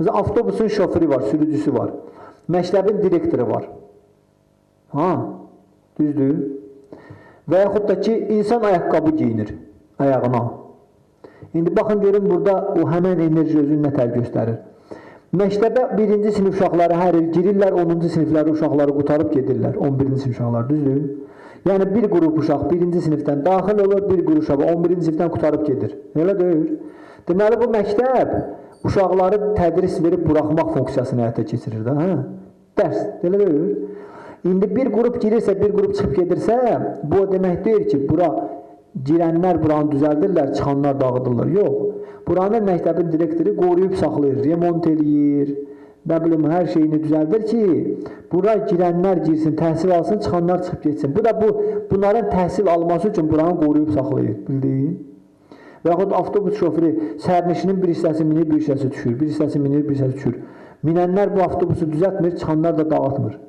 S1: Avtobusun şoförü var, sürücüsü var. Məktəbin direktoru var. Düzdür? Və yaxud da ki, insan ayaqqabı giyinir ayağına. İndi baxın, görün, burada o həmən enerji özünü nətər göstərir. Məktəbə 1-ci sinif uşaqları hər il girirlər, 10-cu sinifləri uşaqları qutarıb gedirlər, 11-ci sinif uşaqları, düzdür? Yəni, bir qrup uşaq 1-ci sinifdən daxil olur, bir qrup uşaq 11-ci sinifdən qutarıb gedir. Elə deyil. Deməli, bu məktəb uşaqları tədris verib buraxmaq funksiyasını həyata keçirir də, dərs, elə deyil. İndi bir qrup girirsə, bir qrup çıxıb gedirsə, bu demək deyir ki, bura girənlər buranı düzəldirlər, çıxanlar dağıdırlar. Yox. Buranın məktəbin direktoru qoruyub saxlayır, remont eləyir, nə bilim, hər şeyini düzəldir ki, bura girənlər girsin, təhsil alsın, çıxanlar çıxıb getsin. Bu da bunların təhsil alması üçün buranı qoruyub saxlayır, bildiyin. Və yaxud avtobus şoförü sərnişinin bir hissəsi minir, bir hissəsi düşür, bir hissəsi minir, bir hissəsi düşür. Minənlər bu avtobusu düzəltmir, çıxanlar da dağıtmır.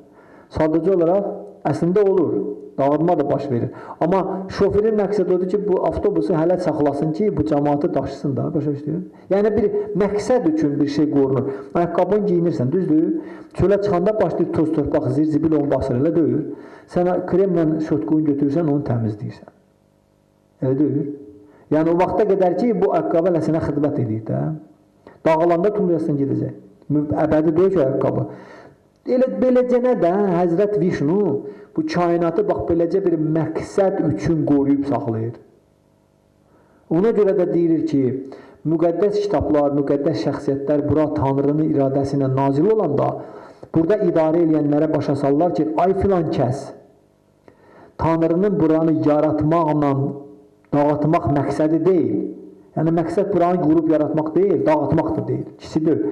S1: Sadəcə olaraq əslində olur. Dağıtma da baş verir. Amma şoferin məqsədi odur ki, bu avtobusu hələ saxlasın ki, bu cəmaatı daşısın da, başa düşdün? Yəni bir məqsəd üçün bir şey qorunur. Ayaqqabını giyinirsən, düzdür? Çölə çıxanda başlayır toz torpaq, zirzibil onu basır, elə deyil. Sən kremlə şotkuğunu götürürsən, onu təmizləyirsən. Elə deyil? Yəni o vaxta qədər ki, bu ayaqqabı elə sənə xidmət edir də. Dağılanda tulluyasın gedəcək. Əbədi deyil ki, ayaqqabı. Elə beləcənə də Həzrət Vişnu bu kainatı bax beləcə bir məqsəd üçün qoruyub saxlayır. Ona görə də deyilir ki, müqəddəs kitablar, müqəddəs şəxsiyyətlər bura Tanrının iradəsi ilə nazil olanda burada idarə edənlərə başa sallar ki, ay filan kəs Tanrının buranı yaratmaqla dağıtmaq məqsədi deyil. Yəni məqsəd buranı qurub yaratmaq deyil, dağıtmaq da deyil. İkisi deyil.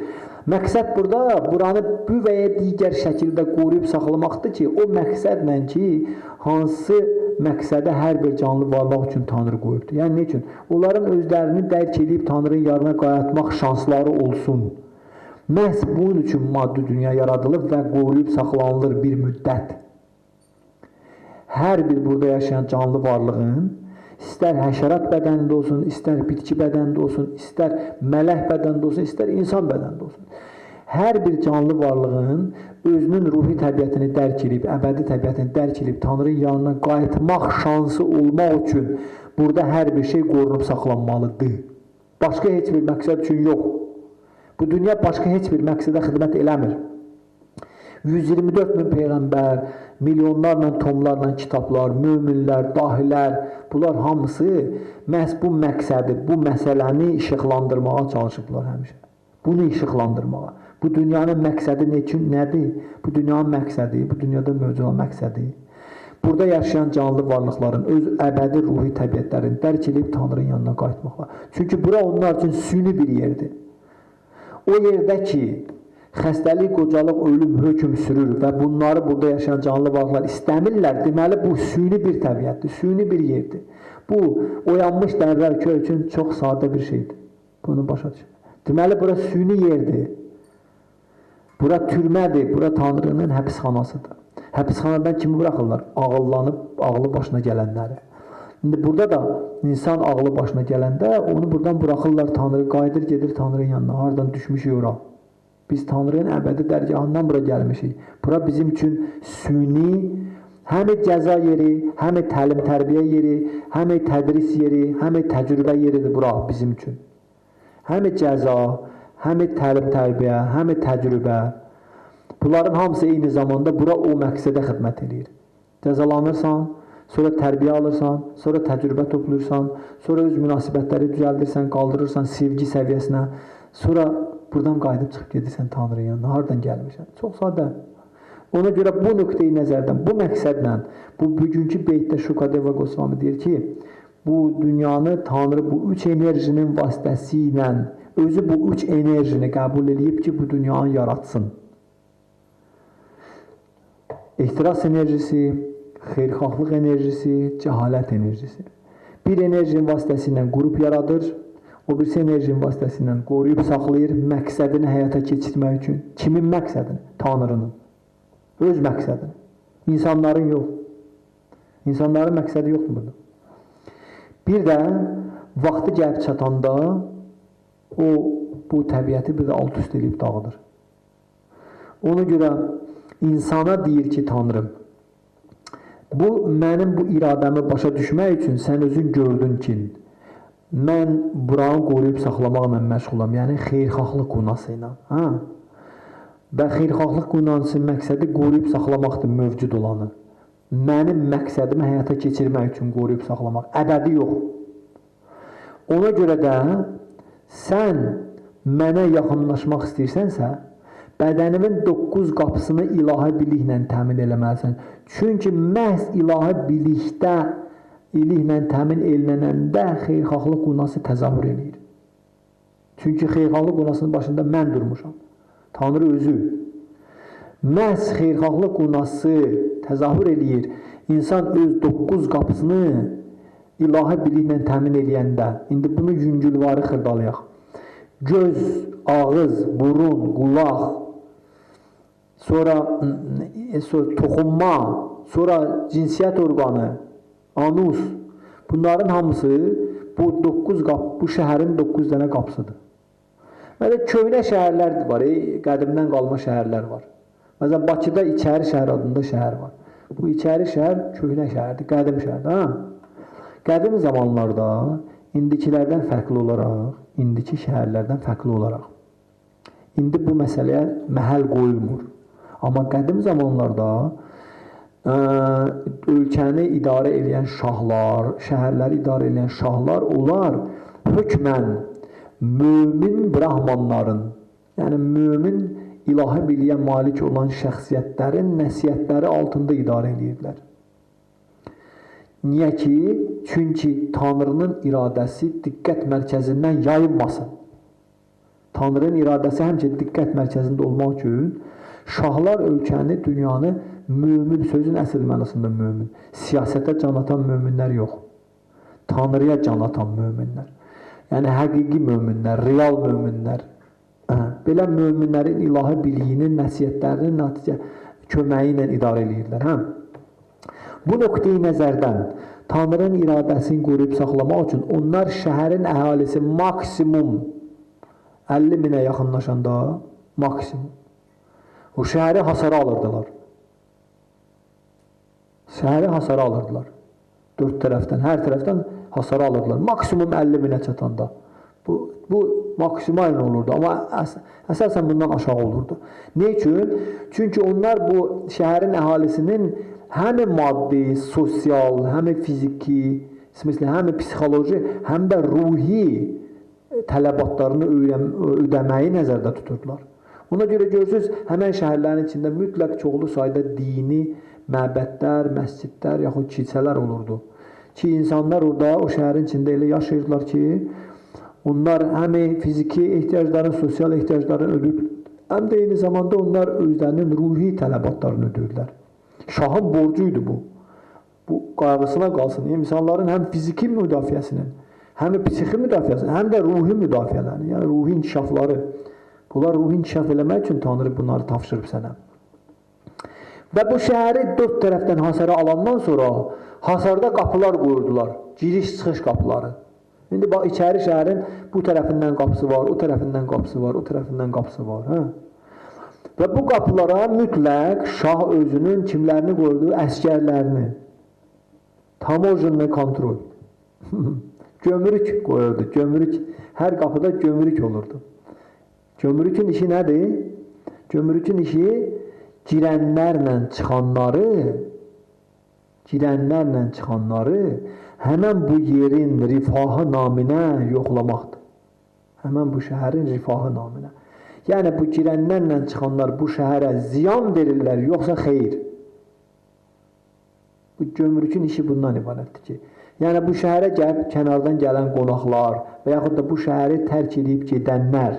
S1: Məqsəd burada buranı bu və ya digər şəkildə qoruyub saxlamaqdır ki, o məqsədlə ki, hansı məqsədə hər bir canlı varlıq üçün Tanrı qoyubdur. Yəni nə üçün? Onların özlərini dərk edib Tanrının yarına qayıtmaq şansları olsun. Məhz bunun üçün maddi dünya yaradılıb və qoruyub saxlanılır bir müddət. Hər bir burada yaşayan canlı varlığın İstər həşərat bədənində olsun, istər bitki bədənində olsun, istər mələk bədənində olsun, istər insan bədənində olsun. Hər bir canlı varlığın özünün ruhi təbiətini dərk edib, əbədi təbiətini dərk edib, Tanrının yanına qayıtmaq şansı olmaq üçün burada hər bir şey qorunub saxlanmalıdır. Başqa heç bir məqsəd üçün yox. Bu dünya başqa heç bir məqsədə xidmət eləmir. 124 min peyğəmbər, milyonlarla, tonlarla kitablar, möminlər, dahilər, bunlar hamısı məhz bu məqsədi, bu məsələni işıqlandırmağa çalışıblar həmişə. Bunu işıqlandırmağa. Bu dünyanın məqsədi nə üçün nədir? Bu dünyanın məqsədi, bu dünyada mövcud olan məqsədi. Burada yaşayan canlı varlıqların öz əbədi ruhi təbiətlərini dərk edib Tanrının yanına qayıtmaqla. Çünki bura onlar üçün süni bir yerdir. O yerdə ki, xəstəlik, qocalıq, ölüm hökm sürür və bunları burada yaşayan canlı varlıqlar istəmirlər. Deməli, bu süni bir təbiətdir, süni bir yerdir. Bu, oyanmış dərlər köy üçün çox sadə bir şeydir. Bunu başa düşün. Deməli, bura süni yerdir. Bura türmədir, bura Tanrının həbsxanasıdır. Həbsxanadan kimi buraxırlar? Ağıllanıb, ağlı başına gələnləri. İndi burada da insan ağlı başına gələndə onu buradan buraxırlar, Tanrı qayıdır, gedir Tanrının yanına. Haradan düşmüşük ora. Biz Tanrının əbədi dərgahından bura gəlmişik. Bura bizim üçün süni, həm cəza yeri, həm təlim-tərbiyə yeri, həm tədris yeri, həm təcrübə yeridir bura bizim üçün. Həm cəza, həm təlim-tərbiyə, həm təcrübə. Bunların hamısı eyni zamanda bura o məqsədə xidmət edir. Cəzalanırsan, sonra tərbiyə alırsan, sonra təcrübə toplayırsan, sonra öz münasibətləri düzəldirsən, qaldırırsan sevgi səviyyəsinə, sonra buradan qayıdıb çıxıb gedirsən Tanrının yanına. Haradan gəlmişsən? Çox sadə. Ona görə bu nöqteyi nəzərdən, bu məqsədlə, bu bugünkü beytdə Şukadeva Gosvami deyir ki, bu dünyanı Tanrı bu üç enerjinin vasitəsilə, özü bu üç enerjini qəbul edib ki, bu dünyanı yaratsın. ehtiras enerjisi, xeyirxahlıq enerjisi, cəhalət enerjisi. Bir enerjinin vasitəsilə qrup yaradır, o birisi enerjinin vasitəsilə qoruyub saxlayır, məqsədini həyata keçirmək üçün. Kimin məqsədini? Tanrının. Öz məqsədini. İnsanların yox. İnsanların məqsədi yoxdur burada. Bir də vaxtı gəlib çatanda o bu təbiəti bir də alt üst edib dağıdır. Ona görə insana deyir ki, Tanrım, bu mənim bu iradəmi başa düşmək üçün sən özün gördün ki, mən buranı qoruyub saxlamaqla məşğulam, yəni xeyirxahlıq qunası ilə. Və xeyirxahlıq qunasının məqsədi qoruyub saxlamaqdır mövcud olanı. Mənim məqsədimi həyata keçirmək üçün qoruyub saxlamaq, əbədi yox. Ona görə də sən mənə yaxınlaşmaq istəyirsənsə, bədənimin 9 qapısını ilahi biliklə təmin eləməlisən. Çünki məhz ilahi biliklə təmin elənəndə xeyirxahlıq qunası təzahür edir. Çünki xeyirxahlıq qunasının başında mən durmuşam. Tanrı özü. Məhz xeyirxahlıq qunası təzahür edir. İnsan öz 9 qapısını ilahi biliklə təmin eləyəndə, indi bunu yüngülvarı xırdalayaq. Göz, ağız, burun, qulaq, sonra toxunma, sonra cinsiyyət orqanı, anus, bunların hamısı bu şəhərin 9 dənə qapısıdır. Məsələn, köhnə şəhərlər var, qədimdən qalma şəhərlər var. Məsələn, Bakıda İçəri şəhər adında şəhər var. Bu İçəri şəhər köhnə şəhərdir, qədim şəhərdir. Qədim zamanlarda indikilərdən fərqli olaraq, indiki şəhərlərdən fərqli olaraq, indi bu məsələyə məhəl qoyulmur. Amma qədim zamanlarda ölkəni idarə edən şahlar, şəhərləri idarə edən şahlar, onlar hökmən mömin brahmanların, yəni mömin ilahi biliyə malik olan şəxsiyyətlərin nəsiyyətləri altında idarə edirdilər. Niyə ki? Çünki Tanrının iradəsi diqqət mərkəzindən yayınmasın. Tanrının iradəsi həmçə diqqət mərkəzində olmaq üçün şahlar ölkəni, dünyanı mömin, sözün əsl mənasında mömin, siyasətə can atan möminlər yox, Tanrıya can atan möminlər, yəni həqiqi möminlər, real möminlər, belə möminlərin ilahi biliyinin, nəsiyyətlərinin nəticə köməyi ilə idarə edirlər. Bu nöqteyi nəzərdən Tanrının iradəsini qoruyub saxlamaq üçün onlar şəhərin əhalisi maksimum 50 minə yaxınlaşanda maksimum o şəhəri hasara alırdılar. Şəhəri hasara alırdılar. 4 tərəfdən, hər tərəfdən hasara alırdılar. Maksimum 50 minə çatanda. Bu maksimal olurdu, amma əsasən bundan aşağı olurdu. Ne üçün? Çünki onlar bu şəhərin əhalisinin həm maddi, sosial, həm fiziki, həm psixoloji, həm də ruhi tələbatlarını ödəməyi nəzərdə tuturdular. Ona görə görürsünüz, həmən şəhərlərin içində mütləq çoxlu sayda dini məbədlər, məscidlər, yaxud kilsələr olurdu. Ki, insanlar orada, o şəhərin içində elə yaşayırdılar ki, onlar həm fiziki ehtiyacların, sosial ehtiyaclarını ödür, həm də eyni zamanda onlar özlərinin ruhi tələbatlarını ödürdülər. Şahın borcuydu bu. Bu qayğısına qalsın. İnsanların həm fiziki müdafiəsinin, həm psixi müdafiəsinin, həm də ruhi müdafiələrini, yəni ruhi inkişafları. Bunlar ruhi inkişaf eləmək üçün Tanrı bunları tapşırıb sənə. Və bu şəhəri 4 tərəfdən hasara alandan sonra hasarda qapılar qoyurdular. Giriş-çıxış qapıları. İndi bax, içəri şəhərin bu tərəfindən qapısı var, o tərəfindən qapısı var, o tərəfindən qapısı var. Və bu qapılara mütləq şah özünün kimlərini qoyurdu? Əskərlərini. Tamojenli kontrol. Gömrük qoyurdu. Gömrük. Hər qapıda gömrük olurdu. Gömrükün işi nədir? Gömrükün işi girənlərlə çıxanları həmən bu yerin rifahı naminə yoxlamaqdır. Həmən bu şəhərin rifahı naminə. Yəni bu girənlərlə çıxanlar bu şəhərə ziyan verirlər, yoxsa xeyir? Bu gömrükün işi bundan ibarətdir ki, yəni bu şəhərə gəlib kənardan gələn qonaqlar və yaxud da bu şəhəri tərk edib gedənlər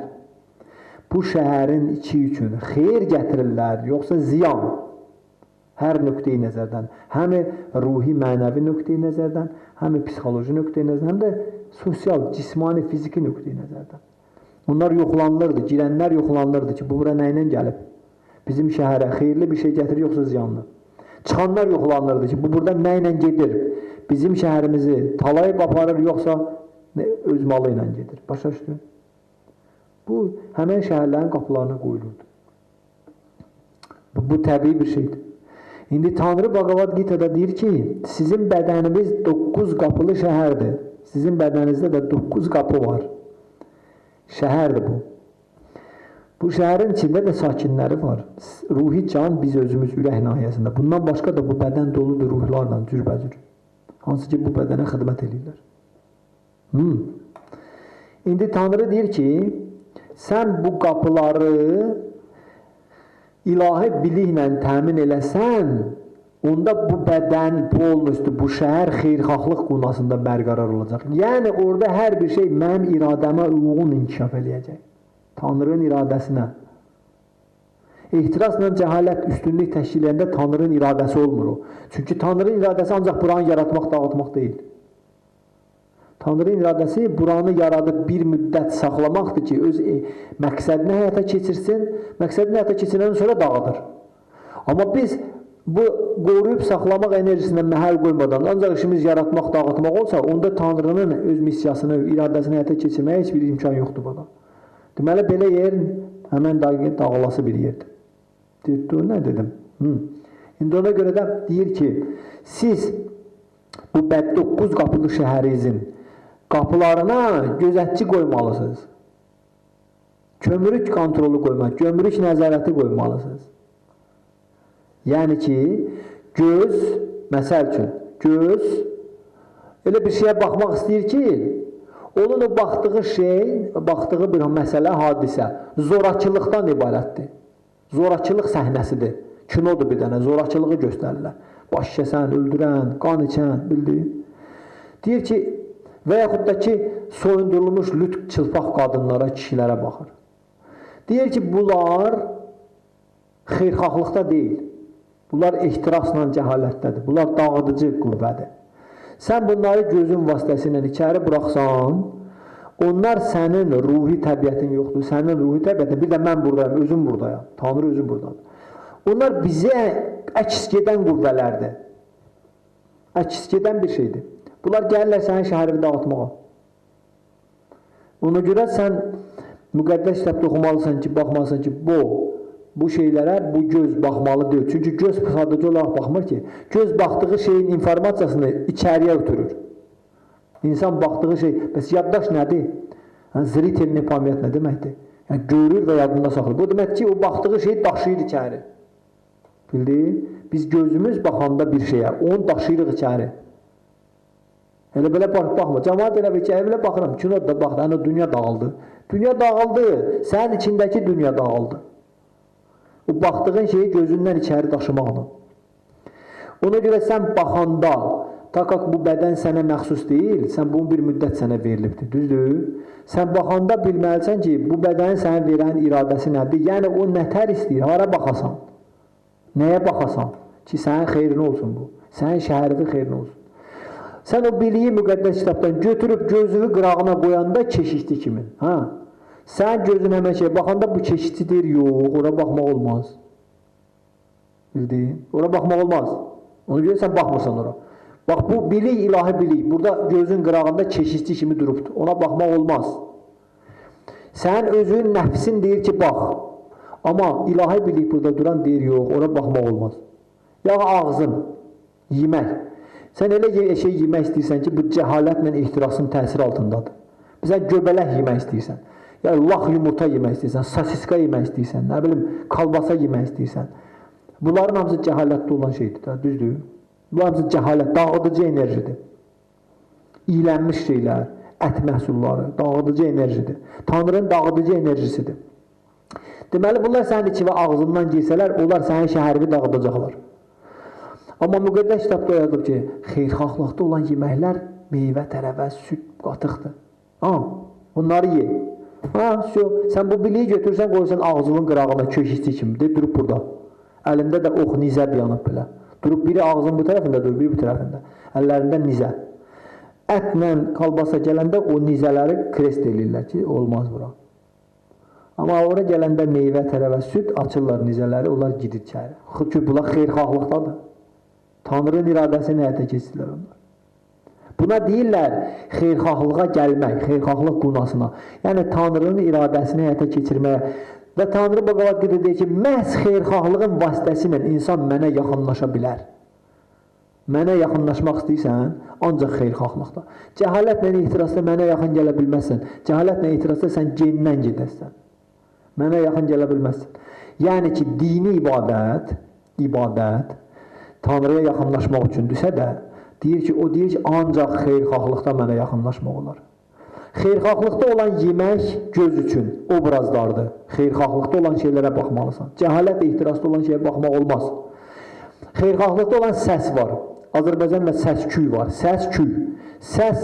S1: bu şəhərin içi üçün xeyir gətirirlər, yoxsa ziyan? Hər nöqteyi nəzərdən, həm ruhi, mənəvi nöqteyi nəzərdən, həm psixoloji nöqteyi nəzərdən, həm də sosial, cismani, fiziki nöqteyi nəzərdən. Onlar yoxlanılırdı, girənlər yoxlanılırdı ki, bu bura nə ilə gəlib? Bizim şəhərə xeyirli bir şey gətirir, yoxsa ziyanlı? Çıxanlar yoxlanılırdı ki, bu burada nə ilə gedir? Bizim şəhərimizi talayıb aparır, yoxsa öz malı ilə gedir? Başa düşdün? Bu, həmən şəhərlərin qapılarına qoyulurdu. Bu təbii bir şeydir. İndi Tanrı Bhagavad Gita'da deyir ki, sizin bədəniniz 9 qapılı şəhərdir. Sizin bədəninizdə də 9 qapı var. Şəhərdir bu. Bu şəhərin içində də sakinləri var. Ruhi can biz özümüz ürək nahiyəsində. Bundan başqa da bu bədən doludur ruhlarla, cürbəcür. Hansı ki, bu bədənə xidmət edirlər. İndi Tanrı deyir ki, sən bu qapıları ilahi biliklə təmin eləsən, onda bu bədən, bu şəhər xeyrxahlıq qunasında bərqərar olacaq. Yəni, orada hər bir şey mənim iradəmə uyğun inkişaf eləyəcək. Tanrının iradəsinə. Ehtirasla cəhalət üstünlük təşkil edəndə Tanrının iradəsi olmur o. Çünki Tanrının iradəsi ancaq buranı yaratmaq, dağıtmaq deyil. Tanrının iradəsi buranı yaradıb bir müddət saxlamaqdır ki, öz məqsədini həyata keçirsin, məqsədini həyata keçirəndən sonra dağıdır. Amma biz bu qoruyub saxlamaq enerjisindən məhəl qoymadan, ancaq işimiz yaratmaq, dağıtmaq olsa, onda Tanrının öz missiyasını, iradəsini həyata keçirməyə heç bir imkan yoxdur burada. Deməli, belə yer həmən dağılası bir yerdir. Deyir, nə dedim? İndi ona görə də deyir ki, siz bu 9 qapılı şəhərinizin qapılarına gözətçi qoymalısınız. Kömürlük kontrolü qoymaq, gömrük nəzarəti qoymalısınız. Yəni ki, göz, məsəl üçün, göz elə bir şeyə baxmaq istəyir ki, onun o baxdığı şey, baxdığı bir məsələ, hadisə zorakılıqdan ibarətdir. Zorakılıq səhnəsidir. Kinodur bir dənə, zorakılığı göstərirlər. Baş kəsən, öldürən, qan içən, bildiyin. Deyir ki, və yaxud da ki, soyundurulmuş lüt çılpaq qadınlara, kişilərə baxır. Deyir ki, bunlar xeyrxahlıqda deyil. Bunlar ehtirasla cəhalətdədir. Bunlar dağıdıcı qüvvədir. Sən bunları gözün vasitəsilə içəri buraxsan, onlar sənin ruhi təbiətin yoxdur. Sənin ruhi təbiətin, bir də mən buradayım, özüm buradayım. Tanrı özü buradadır. Onlar bizə əks gedən qüvvələrdir. Əks gedən bir şeydir. Bunlar gəlirlər sənin şəhərini dağıtmağa. Ona görə sən müqəddəs kitabda oxumalısan ki, baxmalısan ki, bu şeylərə bu göz baxmalı deyil. Çünki göz sadəcə olaraq baxmır ki, göz baxdığı şeyin informasiyasını içəriyə ötürür. İnsan baxdığı şey, bəs yaddaş nədir? Zritelni pamyat nə deməkdir? Yəni, görür və yadında saxlayır. Bu demək ki, o baxdığı şeyi daşıyır içəri. Bildi? Biz gözümüz baxanda bir şeyə, onu daşıyırıq içəri. Elə belə baxma. Cəmaat elə bir ki, elə baxıram, kinoda baxdı, yəni dünya dağıldı. Dünya dağıldı, sənin içindəki dünya dağıldı. O baxdığın şeyi gözündən içəri daşımaqla. Ona görə sən baxanda, takaq bu bədən sənə məxsus deyil, sən bunun bir müddət sənə verilibdir, düzdür? Sən baxanda bilməlisən ki, bu bədənin sənə verən iradəsi nədir? Yəni, o nətər istəyir, hara baxasan? Nəyə baxasan? Ki, sənin xeyrin olsun bu. Sənin şəhərinin xeyrin olsun. Sən o biliyi müqəddəs kitabdan götürüb gözünü qırağına qoyanda keşişdi kimin? Sən gözün həmən şey baxanda bu keşişdi deyir, yox, ora baxmaq olmaz. Bildiyin? Ora baxmaq olmaz. Ona görə sən baxmırsan ora. Bax, bu bilik, ilahi bilik. Burada gözün qırağında keşişdi kimi durubdur. Ona baxmaq olmaz. Sən özün nəfsin deyir ki, bax. Amma ilahi bilik burada duran deyir, yox, ora baxmaq olmaz. Ya ağzın, yemək. Sən elə şey yemək istəyirsən ki, bu cəhalətlə ehtirasın təsiri altındadır. Sən göbələk yemək istəyirsən, ya laq yumurta yemək istəyirsən, sasiska yemək istəyirsən, nə bilim, kalbasa yemək istəyirsən. Bunların hamısı cəhalətdə olan şeydir, düzdür? Bunlar hamısı cəhalət, dağıdıcı enerjidir. İylənmiş şeylər, ət məhsulları, dağıdıcı enerjidir. Tanrının dağıdıcı enerjisidir. Deməli, bunlar sənin içivə ağzından girsələr, onlar sənin şəhərini dağıdacaqlar. Amma müqəddəs kitabda yazılıb ki, xeyrxahlıqda olan yeməklər meyvə, tərəvəz, süd, qatıqdır. Bunları ye. Sən bu biliyi götürsən, qoysan ağzının qırağına köşişçi kimi, durub burada. Əlində də ox, nizə yanıb belə. Durub biri ağzının bu tərəfində, durub biri bu tərəfində. Əllərində nizə. Ətlə kalbasa gələndə o nizələri krest eləyirlər ki, olmaz bura. Amma ora gələndə meyvə, tərəvəz, süd, açırlar nizələri, onlar gidir içəri. Çünki bunlar xeyrxahlıqdadır. Tanrının iradəsini həyata keçirlər onlar. Buna deyirlər xeyrxahlığa gəlmək, xeyrxahlıq qunasına. Yəni Tanrının iradəsini həyata keçirməyə. Və Tanrı Baqavad Gita deyir ki, məhz xeyrxahlığın vasitəsilə insan mənə yaxınlaşa bilər. Mənə yaxınlaşmaq istəyirsən, ancaq xeyrxahlıqda. Cəhalətlə ehtirasda mənə yaxın gələ bilməzsən. Cəhalətlə ehtirasda sən gendən gedəsən. Mənə yaxın gələ bilməzsən. Yəni ki, dini ibadət Tanrıya yaxınlaşmaq üçündürsə də, deyir ki, ancaq xeyrxahlıqda mənə yaxınlaşmaq olar. Xeyrxahlıqda olan yemək göz üçün obrazlardır. Xeyrxahlıqda olan şeylərə baxmalısan. Cəhalət ehtirasda olan şeyə baxmaq olmaz. Xeyrxahlıqda olan səs var. Azərbaycanda səs-küy var. Səs-küy. Səs,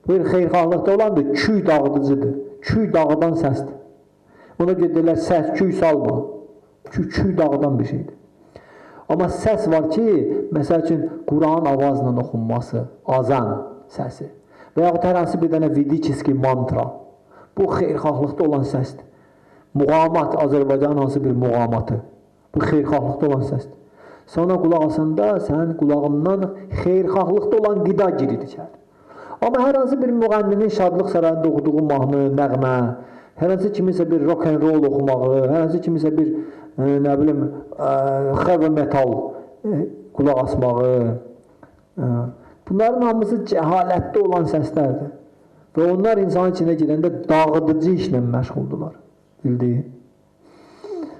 S1: xeyrxahlıqda olandır, küy dağıdıcıdır. Küy dağıdan səsdir. Ona gedirlər, səs-küy salma. Küy dağıdan bir şeydir. Amma səs var ki, məsəl üçün, Quran avazla oxunması, azan səsi və yaxud hər hansı bir dənə vidikiski mantra. Bu, xeyrxahlıqda olan səsdir. Muğamat, Azərbaycanın hansı bir muğamatı. Bu xeyirxahlıqda olan səsdir. Sana qulaq asanda sənin qulağından xeyirxahlıqda olan qida girir içəri. Amma hər hansı bir müğənninin şadlıq sarayında oxuduğu mahnı, nəğmə, hər hansı kimisə bir rock and roll oxumağı, hər hansı kimisə bir nə bilim heavy metal qulaq asmağı, bunların hamısı cəhalətdə olan səslərdir. Və onlar insan içinə girəndə dağıdıcı işlə məşğuldular. Bildiyin.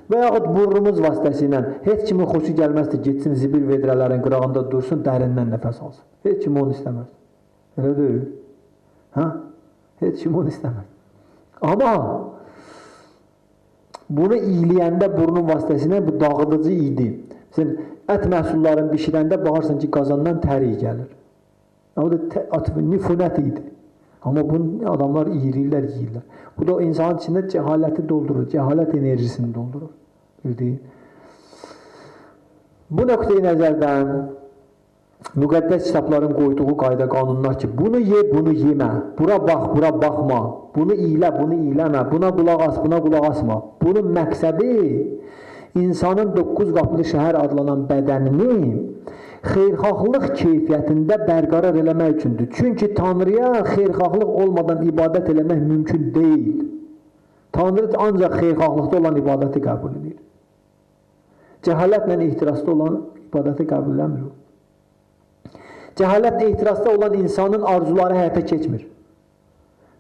S1: Və yaxud burnumuz vasitəsilə heç kimin xoşu gəlməzdir, getsin zibil vedrələrin qırağında dursun, dərindən nəfəs alsın. Heç kim onu istəməz. Elə deyil. Heç kim onu istəməz. Amma bunu iyiləyəndə burnun vasitəsilə bu dağıdıcı idi. Sən ət məhsullarını bişirəndə baxarsan ki, qazandan təri gəlir. O da nifunət idi. Amma bunu adamlar yeyirlər. Bu da insanın içində cəhaləti doldurur, cəhalət enerjisini doldurur. Bildiyin. Bu nöqteyi nəzərdən müqəddəs kitabların qoyduğu qayda qanunlar ki, bunu ye, bunu yemə, bura bax, bura baxma, bunu iylə, bunu iyləmə, buna qulaq as, buna qulaq asma. Bunun məqsədi insanın 9 qapılı şəhər adlanan bədənini xeyirxahlıq keyfiyyətində bərqərar eləmək üçündür. Çünki Tanrıya xeyirxahlıq olmadan ibadət eləmək mümkün deyil. Tanrı ancaq xeyirxahlıqda olan ibadəti qəbul edir. Cəhalətlə ehtirasda olan ibadəti qəbul eləmir. Cəhalətlə ehtirasda olan insanın arzuları həyata keçmir.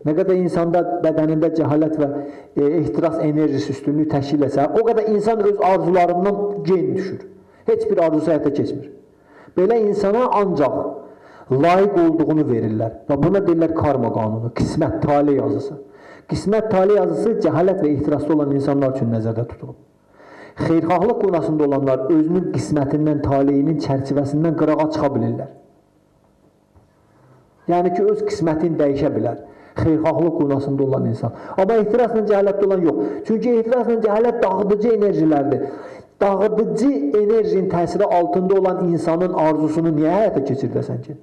S1: Nə qədər insanda bədənində cəhalət və ehtiras enerjisi üstünlüyü təşkil etsə, o qədər insan öz arzularından gen düşür. Heç bir arzusu həyata keçmir. Belə insana ancaq layiq olduğunu verirlər. Və buna deyirlər karma qanunu, qismət, tale yazısı. Qismət, tale yazısı cəhalət və ehtirasda olan insanlar üçün nəzərdə tutulub. Xeyirxahlıq qonasında olanlar özünün qismətindən, taleyinin çərçivəsindən qırağa çıxa bilirlər. Yəni ki, öz qismətini dəyişə bilər. Xeyirxahlıq qonasında olan insan. Amma ehtirasla cəhalətdə olan yox. Çünki ehtirasla cəhalət dağıdıcı enerjilərdir. Dağıdıcı enerjinin təsiri altında olan insanın arzusunu niyə həyata keçirdəsən ki?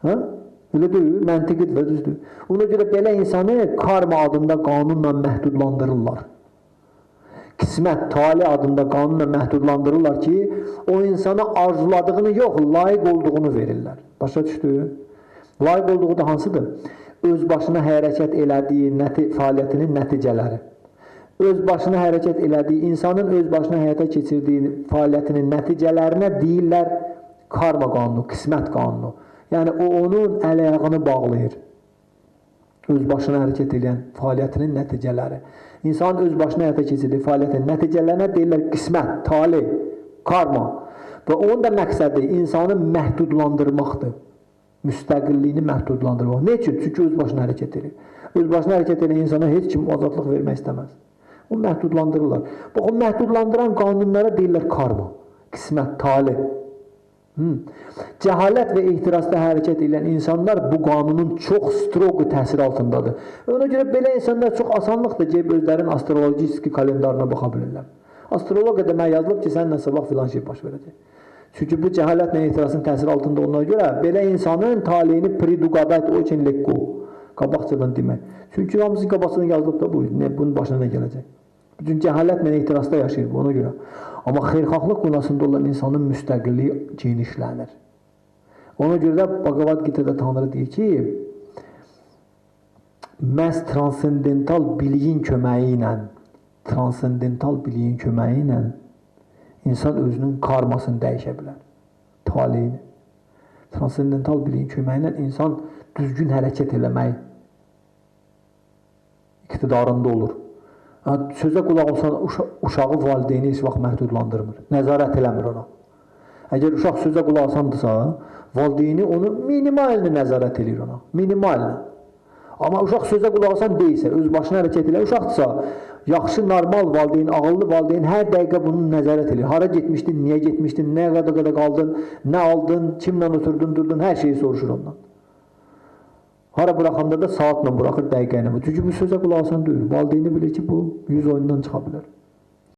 S1: Öyle deyil, məntiqidir və düzdür. Ona görə belə insanı karma adında qanunla məhdudlandırırlar. Qismət, tali adında qanunla məhdudlandırırlar ki, o insana arzuladığını yox, layiq olduğunu verirlər. Başa düşdü? Layiq olduğu da hansıdır? Öz başına hərəkət elədiyi fəaliyyətinin nəticələri. Öz başına hərəkət elədiyi, insanın öz başına həyata keçirdiyi fəaliyyətinin nəticələrinə deyirlər karma qanunu, qismət qanunu. Yəni, o onun əl-ayağını bağlayır. Öz başına hərəkət edən fəaliyyətinin nəticələri. İnsanın öz başına həyata keçirdiyi fəaliyyətin nəticələrinə deyirlər qismət, tali, karma. Və onun da məqsədi insanı məhdudlandırmaqdır. Müstəqilliyini məhdudlandırmaq. Ne üçün? Çünki öz başına hərəkət edir. Öz başına hərəkət edən insana heç kim azadlıq vermək istəməz. O məhdudlandırırlar. Bax, o məhdudlandıran qanunlara deyirlər karma, qismət, tali. Cəhalət və ehtirasda hərəkət edən insanlar bu qanunun çox stroq təsiri altındadır. Ona görə belə insanlar çox asanlıqdır ki, özlərin astrolojik kalendarına baxa bilirlər. Astrologiya demək yazılıb ki, səninlə sabah filan şey baş verəcək. Çünki bu cəhalətlə ehtirasın təsiri altında olana görə belə insanın taleyini priduqadayt, o üçün lekko, qabaqcadan demək. Çünki hamısı qabaqcadan yazılıb da bu, bunun başına nə gələcək? Bütün cəhalətlə ehtirasda yaşayır bu, ona görə. Amma xeyirxahlıq qonasında olan insanın müstəqilliyi genişlənir. Ona görə də Bhagavad Gita'da Tanrı deyir ki, məhz transendental biliyin köməyi ilə insan özünün karmasını dəyişə bilər, taleyini. Transendental biliyin köməyi ilə insan düzgün hərəkət eləmək iqtidarında olur. Sözə qulaq olsan, uşağı valideyni heç vaxt məhdudlandırmır, nəzarət eləmir ona. Əgər uşaq sözə qulaq olsandırsa, valideyni onu minimalini nəzarət edir ona, minimalini. Amma uşaq sözə qulaq olsan deyilsə, öz başına hərəkət elə, uşaqdırsa, yaxşı, normal valideyn, ağıllı valideyn hər dəqiqə bunu nəzarət edir. Hara getmişdin, niyə getmişdin, nə qədər qaldın, nə aldın, kimlə oturdun, durdun, hər şeyi soruşur ondan. Hara buraxanda da saatla buraxır, dəqiqə ilə. Çünki bu sözə qulaq olsan deyil. Valideyni bilir ki, bu 100 oyundan çıxa bilər.